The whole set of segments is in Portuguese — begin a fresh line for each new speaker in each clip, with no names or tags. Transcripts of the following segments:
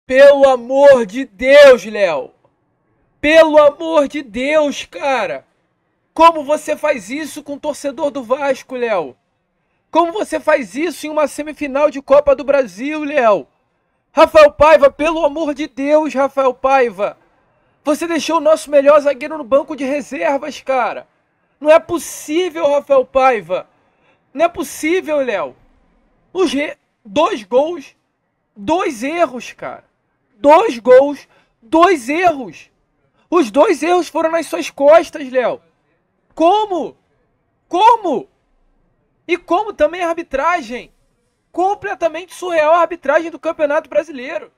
Pelo amor de Deus, Léo. Pelo amor de Deus, cara. Como você faz isso com o torcedor do Vasco, Léo? Como você faz isso em uma semifinal de Copa do Brasil, Léo? Rafael Paiva, pelo amor de Deus, Rafael Paiva. Você deixou o nosso melhor zagueiro no banco de reservas, cara. Não é possível, Rafael Paiva. Não é possível, Léo. Dois gols, dois erros, cara. Dois gols, dois erros. Os dois erros foram nas suas costas, Léo. Como? Como? E como também a arbitragem. Completamente surreal a arbitragem do Campeonato Brasileiro.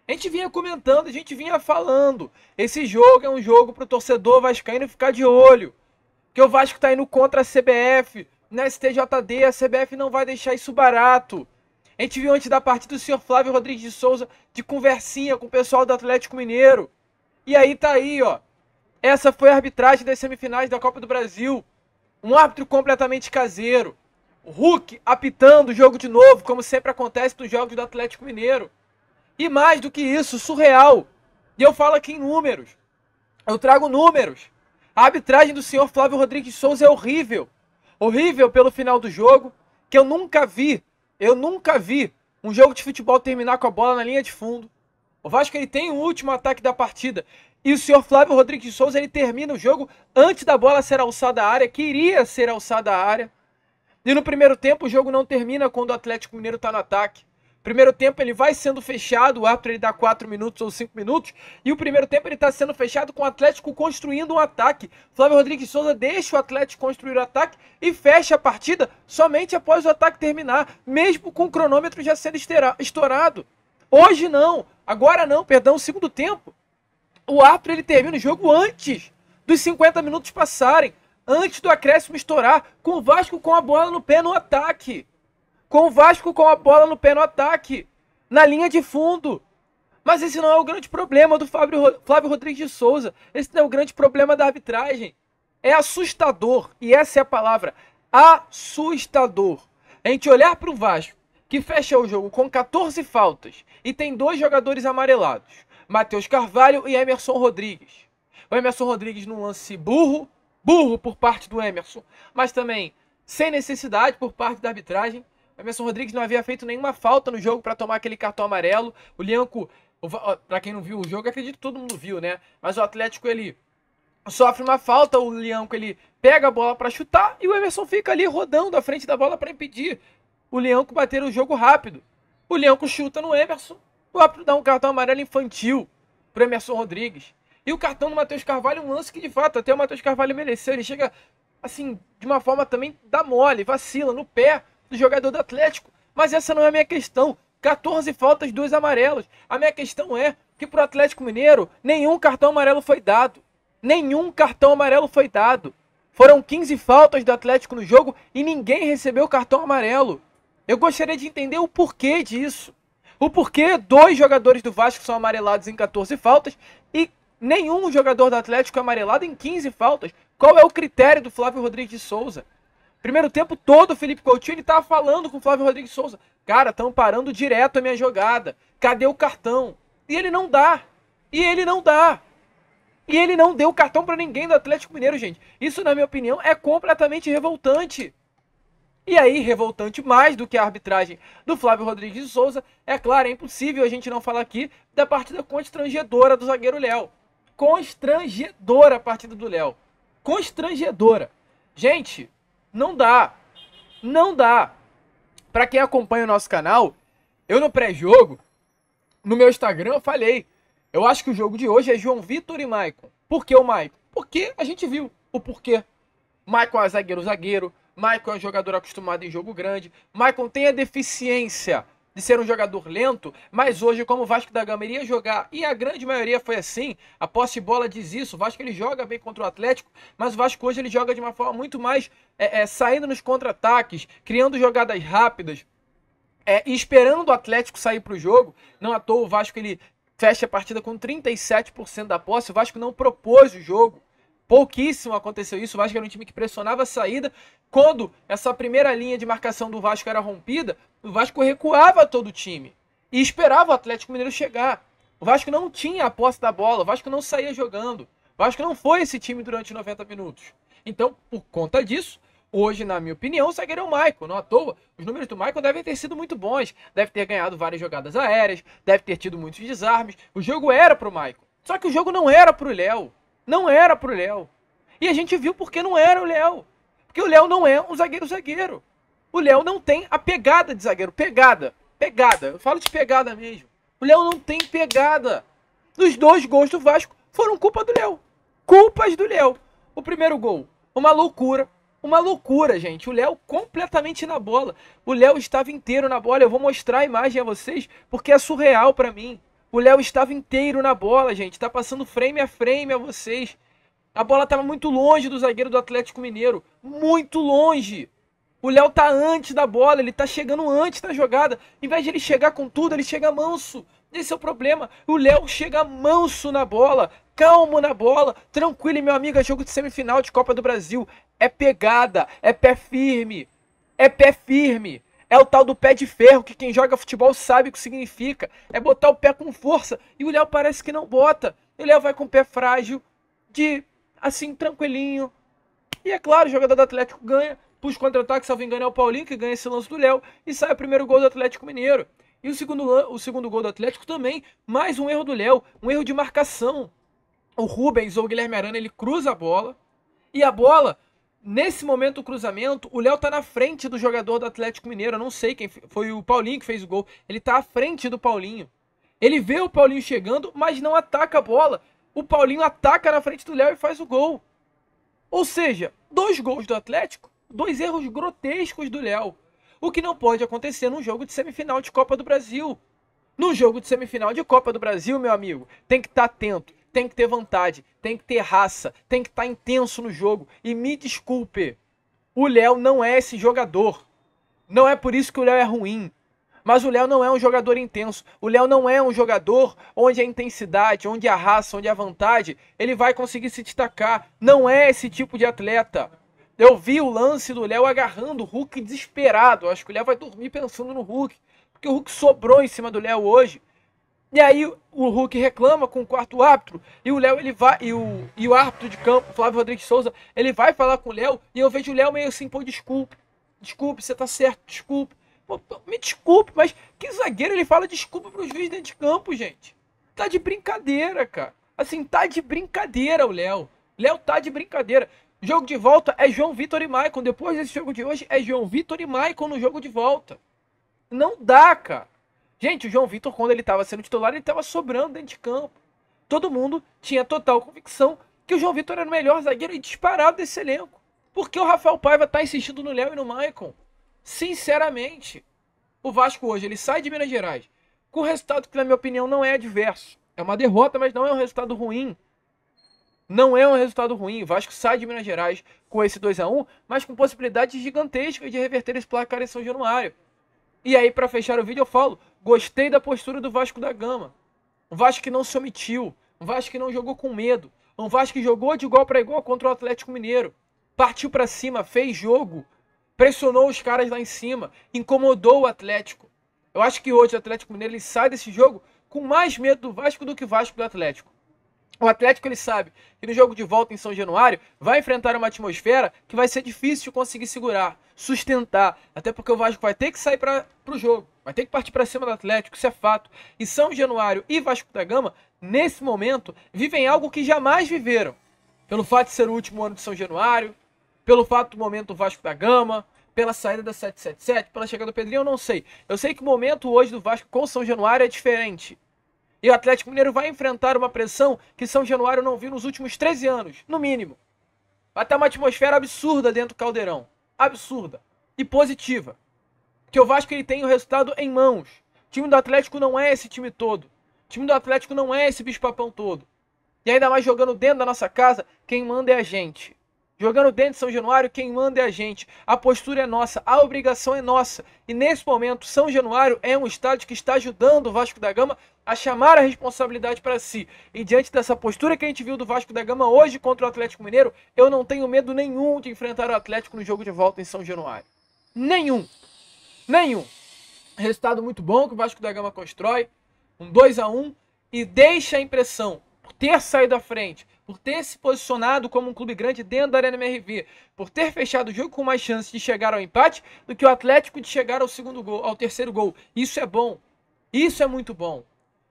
A gente vinha comentando, a gente vinha falando. Esse jogo é um jogo pro torcedor vascaíno ficar de olho. Que o Vasco tá indo contra a CBF. Na STJD, a CBF não vai deixar isso barato. A gente viu antes da partida o senhor Flávio Rodrigues de Souza de conversinha com o pessoal do Atlético Mineiro. E aí tá aí, ó. Essa foi a arbitragem das semifinais da Copa do Brasil. Um árbitro completamente caseiro. O Hulk apitando o jogo de novo, como sempre acontece nos jogos do Atlético Mineiro. E mais do que isso, surreal. E eu falo aqui em números. Eu trago números. A arbitragem do senhor Flávio Rodrigues de Souza é horrível. Horrível pelo final do jogo, que eu nunca vi um jogo de futebol terminar com a bola na linha de fundo. O Vasco ele tem o último ataque da partida. E o senhor Flávio Rodrigues de Souza ele termina o jogo antes da bola ser alçada à área, que iria ser alçada à área. E no primeiro tempo o jogo não termina quando o Atlético Mineiro está no ataque. Primeiro tempo ele vai sendo fechado, o árbitro ele dá 4 minutos ou 5 minutos, e o primeiro tempo ele está sendo fechado com o Atlético construindo um ataque. Flávio Rodrigues de Souza deixa o Atlético construir o ataque e fecha a partida somente após o ataque terminar, mesmo com o cronômetro já sendo estourado. Hoje não, agora não, perdão, segundo tempo. O árbitro ele termina o jogo antes dos 50 minutos passarem, antes do acréscimo estourar, com o Vasco com a bola no pé no ataque. Com o Vasco com a bola no pé no ataque, na linha de fundo. Mas esse não é o grande problema do Flávio Rodrigues de Souza. Esse não é o grande problema da arbitragem. É assustador, e essa é a palavra, assustador. A gente olhar para o Vasco, que fecha o jogo com 14 faltas e tem 2 jogadores amarelados, Matheus Carvalho e Emerson Rodrigues. O Emerson Rodrigues num lance burro por parte do Emerson, mas também sem necessidade por parte da arbitragem. O Emerson Rodrigues não havia feito nenhuma falta no jogo para tomar aquele cartão amarelo. O Lianco, para quem não viu o jogo, acredito que todo mundo viu, né? Mas o Atlético, ele sofre uma falta, o Lianco, ele pega a bola para chutar e o Emerson fica ali rodando à frente da bola para impedir o Lianco bater o jogo rápido. O Lianco chuta no Emerson, o árbitro dá um cartão amarelo infantil pro Emerson Rodrigues. E o cartão do Matheus Carvalho, um lance que de fato até o Matheus Carvalho mereceu. Ele chega, assim, de uma forma também dá mole, vacila no pé do jogador do Atlético. Mas essa não é a minha questão. 14 faltas, 2 amarelos. A minha questão é que pro Atlético Mineiro nenhum cartão amarelo foi dado. Nenhum cartão amarelo foi dado. Foram 15 faltas do Atlético no jogo e ninguém recebeu cartão amarelo. Eu gostaria de entender o porquê disso. O porquê 2 jogadores do Vasco são amarelados em 14 faltas e nenhum jogador do Atlético é amarelado em 15 faltas. Qual é o critério do Flávio Rodrigues de Souza? Primeiro tempo todo o Felipe Coutinho estava falando com o Flávio Rodrigues de Souza. Cara, estão parando direto a minha jogada. Cadê o cartão? E ele não dá. E ele não dá. E ele não deu cartão para ninguém do Atlético Mineiro, gente. Isso, na minha opinião, é completamente revoltante. E aí, revoltante mais do que a arbitragem do Flávio Rodrigues de Souza, é claro, é impossível a gente não falar aqui da partida constrangedora do zagueiro Léo. Constrangedora a partida do Léo. Constrangedora. Gente, não dá. Não dá. Para quem acompanha o nosso canal, eu no pré-jogo, no meu Instagram, eu falei. Eu acho que o jogo de hoje é João Vitor e Maicon. Por que o Maicon? Porque a gente viu o porquê. Maicon é zagueiro. Maicon é um jogador acostumado em jogo grande. Maicon tem a deficiência de ser um jogador lento, mas hoje, como o Vasco da Gama iria jogar, e a grande maioria foi assim, a posse de bola diz isso, o Vasco ele joga bem contra o Atlético, mas o Vasco hoje ele joga de uma forma muito mais saindo nos contra-ataques, criando jogadas rápidas, e esperando o Atlético sair para o jogo. Não à toa o Vasco ele fecha a partida com 37% da posse, o Vasco não propôs o jogo. Pouquíssimo aconteceu isso. O Vasco era um time que pressionava a saída. Quando essa primeira linha de marcação do Vasco era rompida, o Vasco recuava todo o time e esperava o Atlético Mineiro chegar. O Vasco não tinha a posse da bola, o Vasco não saía jogando. O Vasco não foi esse time durante 90 minutos. Então, por conta disso, hoje, na minha opinião, o zagueiro é o Maicon. Não à toa, os números do Maicon devem ter sido muito bons. Deve ter ganhado várias jogadas aéreas, deve ter tido muitos desarmes. O jogo era pro Maicon. Só que o jogo não era pro Léo. Não era pro Léo. E a gente viu porque não era o Léo. Porque o Léo não é um zagueiro. O Léo não tem a pegada de zagueiro. Pegada. Eu falo de pegada mesmo. O Léo não tem pegada. Os 2 gols do Vasco foram culpa do Léo. Culpas do Léo. O primeiro gol, uma loucura. Uma loucura, gente. O Léo completamente na bola. O Léo estava inteiro na bola. Eu vou mostrar a imagem a vocês porque é surreal pra mim. O Léo estava inteiro na bola, gente. Tá passando frame a frame a vocês. A bola estava muito longe do zagueiro do Atlético Mineiro. Muito longe. O Léo tá antes da bola, ele tá chegando antes da jogada. Em vez de ele chegar com tudo, ele chega manso. Esse é o problema. O Léo chega manso na bola, calmo na bola, tranquilo, meu amigo. É jogo de semifinal de Copa do Brasil. É pegada, é pé firme. É pé firme. É o tal do pé de ferro, que quem joga futebol sabe o que significa. É botar o pé com força. E o Léo parece que não bota. O Léo vai com o pé frágil, assim, tranquilinho. E é claro, o jogador do Atlético ganha. Puxa contra-ataque, salvo engano, é o Paulinho que ganha esse lance do Léo. E sai o primeiro gol do Atlético Mineiro. E o segundo gol do Atlético também. Mais um erro do Léo. Um erro de marcação. O Rubens ou o Guilherme Arana, ele cruza a bola. E a bola, nesse momento do cruzamento, o Léo tá na frente do jogador do Atlético Mineiro. Eu não sei quem foi, o Paulinho que fez o gol. Ele tá à frente do Paulinho. Ele vê o Paulinho chegando, mas não ataca a bola. O Paulinho ataca na frente do Léo e faz o gol. Ou seja, 2 gols do Atlético, 2 erros grotescos do Léo. O que não pode acontecer num jogo de semifinal de Copa do Brasil. No jogo de semifinal de Copa do Brasil, meu amigo, tem que estar atento, tem que ter vontade, tem que ter raça, tem que estar intenso no jogo. E me desculpe, o Léo não é esse jogador. Não é por isso que o Léo é ruim. Mas o Léo não é um jogador intenso. O Léo não é um jogador onde a intensidade, onde a raça, onde a vontade, ele vai conseguir se destacar. Não é esse tipo de atleta. Eu vi o lance do Léo agarrando o Hulk desesperado. Acho que o Léo vai dormir pensando no Hulk. Porque o Hulk sobrou em cima do Léo hoje. E aí o Hulk reclama com o quarto árbitro. E o Léo, ele vai. E o árbitro de campo, Flávio Rodrigues Souza, ele vai falar com o Léo. E eu vejo o Léo meio assim, pô, desculpe. Desculpe, você tá certo, desculpe. Pô, me desculpe, mas que zagueiro ele fala desculpa pro juiz dentro de campo, gente? Tá de brincadeira, cara. Assim, tá de brincadeira o Léo. Léo tá de brincadeira. Jogo de volta é João Vitor e Maicon. Depois desse jogo de hoje é João Vitor e Maicon no jogo de volta. Não dá, cara. Gente, o João Vitor, quando ele tava sendo titular, ele tava sobrando dentro de campo. Todo mundo tinha total convicção que o João Vitor era o melhor zagueiro e disparado desse elenco. Por que o Rafael Paiva tá insistindo no Léo e no Maicon? Sinceramente, o Vasco hoje, ele sai de Minas Gerais com um resultado que, na minha opinião, não é adverso. É uma derrota, mas não é um resultado ruim. Não é um resultado ruim. O Vasco sai de Minas Gerais com esse 2-1, mas com possibilidades gigantescas de reverter esse placar em São Januário. E aí, para fechar o vídeo, eu falo, gostei da postura do Vasco da Gama. Um Vasco que não se omitiu, um Vasco que não jogou com medo, um Vasco que jogou de igual para igual contra o Atlético Mineiro. Partiu para cima, fez jogo, pressionou os caras lá em cima, incomodou o Atlético. Eu acho que hoje o Atlético Mineiro ele sai desse jogo com mais medo do Vasco do que o Vasco do Atlético. O Atlético ele sabe que no jogo de volta em São Januário vai enfrentar uma atmosfera que vai ser difícil de conseguir segurar, sustentar. Até porque o Vasco vai ter que sair para o jogo, vai ter que partir para cima do Atlético, isso é fato. E São Januário e Vasco da Gama, nesse momento, vivem algo que jamais viveram. Pelo fato de ser o último ano de São Januário, pelo fato do momento do Vasco da Gama, pela saída da 777, pela chegada do Pedrinho, eu não sei. Eu sei que o momento hoje do Vasco com São Januário é diferente. E o Atlético Mineiro vai enfrentar uma pressão que São Januário não viu nos últimos 13 anos, no mínimo. Vai ter uma atmosfera absurda dentro do Caldeirão. Absurda. E positiva. Porque o Vasco ele tem o resultado em mãos. O time do Atlético não é esse time todo. O time do Atlético não é esse bicho-papão todo. E ainda mais jogando dentro da nossa casa, quem manda é a gente. Jogando dentro de São Januário, quem manda é a gente. A postura é nossa, a obrigação é nossa. E nesse momento, São Januário é um estádio que está ajudando o Vasco da Gama a chamar a responsabilidade para si. E diante dessa postura que a gente viu do Vasco da Gama hoje contra o Atlético Mineiro, eu não tenho medo nenhum de enfrentar o Atlético no jogo de volta em São Januário. Nenhum. Nenhum. Resultado muito bom que o Vasco da Gama constrói. Um 2-1. e deixa a impressão, por ter saído à frente, por ter se posicionado como um clube grande dentro da Arena MRV, por ter fechado o jogo com mais chances de chegar ao empate do que o Atlético de chegar ao segundo gol, ao terceiro gol. Isso é bom. Isso é muito bom.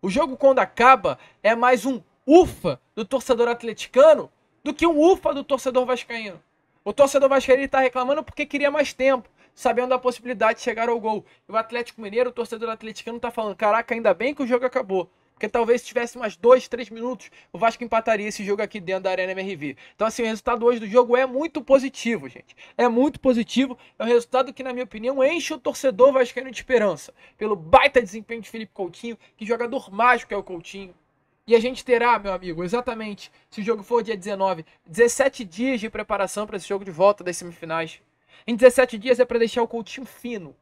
O jogo, quando acaba, é mais um ufa do torcedor atleticano do que um ufa do torcedor vascaíno. O torcedor vascaíno está reclamando porque queria mais tempo, sabendo da possibilidade de chegar ao gol. E o Atlético Mineiro, o torcedor atleticano, está falando, caraca, ainda bem que o jogo acabou. Porque talvez se tivesse mais 2, 3 minutos, o Vasco empataria esse jogo aqui dentro da Arena MRV. Então, assim, o resultado hoje do jogo é muito positivo, gente. É muito positivo. É um resultado que, na minha opinião, enche o torcedor vascaíno de esperança. Pelo baita desempenho de Felipe Coutinho, que jogador mágico é o Coutinho. E a gente terá, meu amigo, exatamente, se o jogo for dia 19, 17 dias de preparação para esse jogo de volta das semifinais. Em 17 dias é para deixar o Coutinho fino.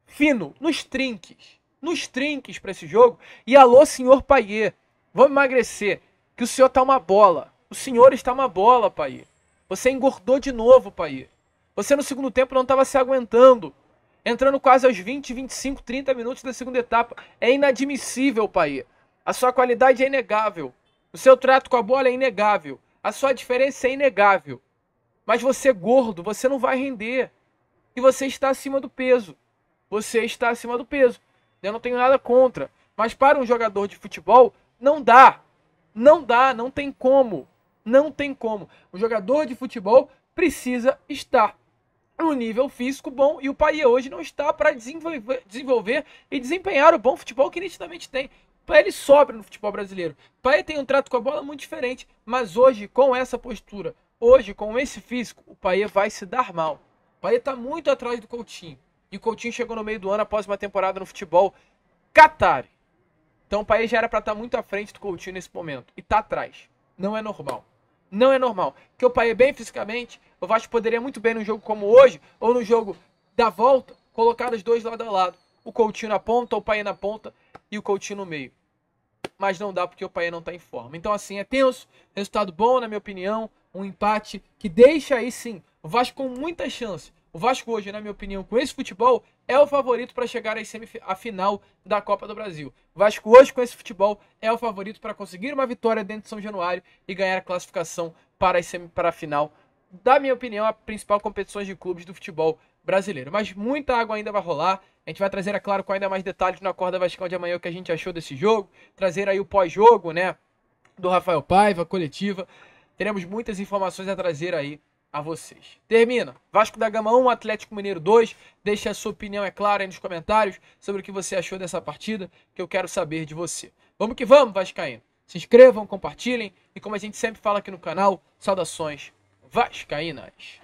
Fino, nos trinques para esse jogo. E alô, senhor Payet, vamos emagrecer, que o senhor tá uma bola. O senhor está uma bola, Payet. Você engordou de novo, Payet. Você no segundo tempo não estava se aguentando. Entrando quase aos 20, 25, 30 minutos da segunda etapa. É inadmissível, Payet. A sua qualidade é inegável. O seu trato com a bola é inegável. A sua diferença é inegável. Mas você gordo, você não vai render. E você está acima do peso. Você está acima do peso. Eu não tenho nada contra. Mas para um jogador de futebol, não dá. Não dá, não tem como. Não tem como. O jogador de futebol precisa estar no nível físico bom. E o Payet hoje não está para desenvolver e desempenhar o bom futebol que nitidamente tem. O Payet ele sobra no futebol brasileiro. O Payet tem um trato com a bola muito diferente. Mas hoje, com essa postura, hoje, com esse físico, o Payet vai se dar mal. O Payet está muito atrás do Coutinho. E o Coutinho chegou no meio do ano após uma temporada no futebol Qatar. Então o Payet já era para estar muito à frente do Coutinho nesse momento. E tá atrás. Não é normal. Não é normal. Porque o Payet bem fisicamente, o Vasco poderia muito bem num jogo como hoje, ou no jogo da volta, colocar os dois lado a lado. O Coutinho na ponta, o Payet na ponta e o Coutinho no meio. Mas não dá porque o Payet não tá em forma. Então assim, é tenso. Resultado bom, na minha opinião. Um empate que deixa aí sim o Vasco com muita chance. O Vasco hoje, na minha opinião, com esse futebol, é o favorito para chegar à final da Copa do Brasil. O Vasco hoje, com esse futebol, é o favorito para conseguir uma vitória dentro de São Januário e ganhar a classificação para a final, da minha opinião, a principal competição de clubes do futebol brasileiro. Mas muita água ainda vai rolar. A gente vai trazer, é claro, com ainda mais detalhes no Acorda Vascão de amanhã o que a gente achou desse jogo. Trazer aí o pós-jogo, né, do Rafael Paiva, coletiva. Teremos muitas informações a trazer aí a vocês. Termina. Vasco da Gama 1, Atlético Mineiro 2. Deixe a sua opinião, é claro, aí nos comentários sobre o que você achou dessa partida, que eu quero saber de você. Vamos que vamos, vascaíno. Se inscrevam, compartilhem e, como a gente sempre fala aqui no canal, saudações vascaínas.